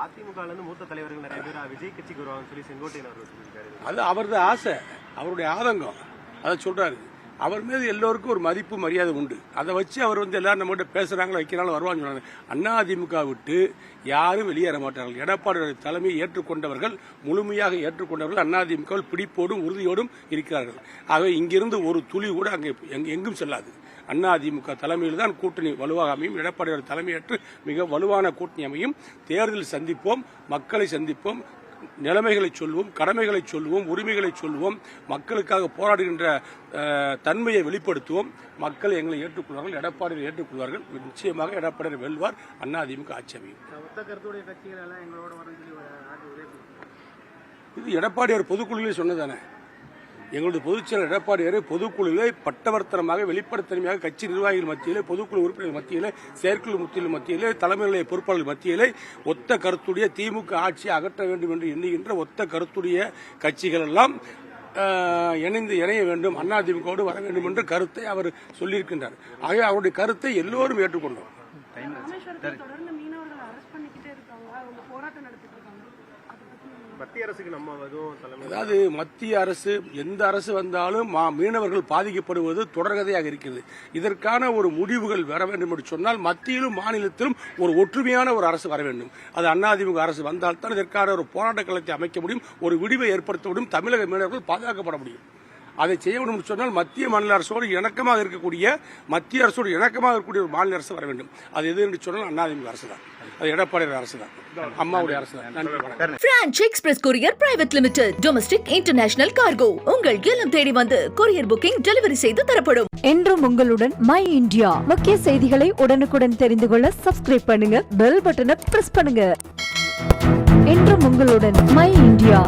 அதிமுக மூத்த தலைவர்கள் நிறைய பேர் விஜய் கட்சிக்கு வருவாங்கன்னு சொல்லி செங்கோட்டையன் அவர்கள் சொல்லியிருக்காரு. அது அவரது ஆசை, அவருடைய ஆதங்கம், அதை சொல்றாரு. அவர் மீது எல்லோருக்கும் ஒரு மதிப்பு மரியாதை உண்டு. அதை வச்சு அவர் எல்லாரும் நம்மகிட்ட பேசுறாங்களோ வைக்கிறாங்களோ வருவான்னு சொன்னாங்க. அதிமுக விட்டு யாரும் வெளியேற மாட்டார்கள். எடப்பாடியுடைய தலைமையை ஏற்றுக்கொண்டவர்கள், முழுமையாக ஏற்றுக்கொண்டவர்கள் அதிமுகவில் பிடிப்போடும் உறுதியோடும் இருக்கிறார்கள். ஆகவே இங்கிருந்து ஒரு துளி கூட அங்கே எங்கும் செல்லாது. அதிமுக தலைமையில் தான் கூட்டணி வலுவாக அமையும். எடப்பாடியுடைய தலைமையேற்று மிக வலுவான கூட்டணி அமையும். தேர்தல் சந்திப்போம், மக்களை சந்திப்போம், நிலைமைகளை சொல்வோம், கடமைகளை சொல்வோம், உரிமைகளை சொல்வோம், மக்களுக்காக போராடுகின்ற தன்மையை வெளிப்படுத்துவோம். மக்கள் எங்களை ஏற்றுக்கொள்வார்கள், எடப்பாடியை ஏற்றுக்கொள்வார்கள். நிச்சயமாக எடப்பாடியை வெல்வார். அதிமுக ஆட்சி அமையும். இது எடப்பாடியார் பொதுக்குழுவில் சொன்னதானே. எங்களுடைய பொதுச்செயலர் எடப்பாடியார் பொதுக்குழுவிலே பட்டவர்த்தனமாக வெளிப்படைத்தன்மையாக கட்சி நிர்வாகிகள் மத்தியிலே, பொதுக்குழு உறுப்பினர்கள் மத்தியிலே, செயற்குழு மத்தியிலே, தலைமை நிலைய பொறுப்பாளர்கள் மத்தியிலே ஒத்த கருத்துடைய திமுக ஆட்சியை அகற்ற வேண்டும் என்று எண்ணுகின்ற ஒத்த கருத்துடைய கட்சிகள் எல்லாம் இணைய வேண்டும், அதிமுகவோடு வர வேண்டும் என்ற கருத்தை அவர் சொல்லியிருக்கின்றார். ஆகவே அவருடைய கருத்தை எல்லோரும் ஏற்றுக்கொண்டோம். மத்திய அரசுக்கு அதாவது மத்திய அரசு எந்த அரசு வந்தாலும் மீனவர்கள் பாதிக்கப்படுவது தொடர்கதையாக இருக்கிறது. இதற்கான ஒரு முடிவுகள் வர வேண்டும் என்று சொன்னால் மத்தியிலும் மாநிலத்திலும் ஒரு ஒற்றுமையான ஒரு அரசு வர வேண்டும். அது அதிமுக அரசு வந்தால்தான் இதற்கான ஒரு போராட்ட களத்தை அமைக்க முடியும், ஒரு விடிவை ஏற்படுத்த முடியும், தமிழக மீனவர்கள் பாதுகாக்கப்பட முடியும். அதை செய்ய வேண்டும் என்று சொன்னால் மத்திய மாநில அரசோடு இணக்கமாக இருக்கக்கூடிய ஒரு மாநில அரசு வர வேண்டும். அது எது என்று சொன்னால் அதிமுக அரசு தான், அது எடப்பாடி அரசு தான், அம்மாவுடைய அரசு தான். Branch express courier private limited, domestic international cargo உங்கள் இல்லம் தேடி வந்து கொரியர் புக்கிங் டெலிவரி செய்து தரப்படும். என்றும் உங்களுடன் மை இந்தியா. முக்கிய செய்திகளை உடனுக்குடன் தெரிந்து கொள்ள சப்ஸ்கிரைப் பண்ணுங்க, பெல் பட்டனை பிரஸ் பண்ணுங்க. என்றும் உங்களுடன் மை இந்தியா.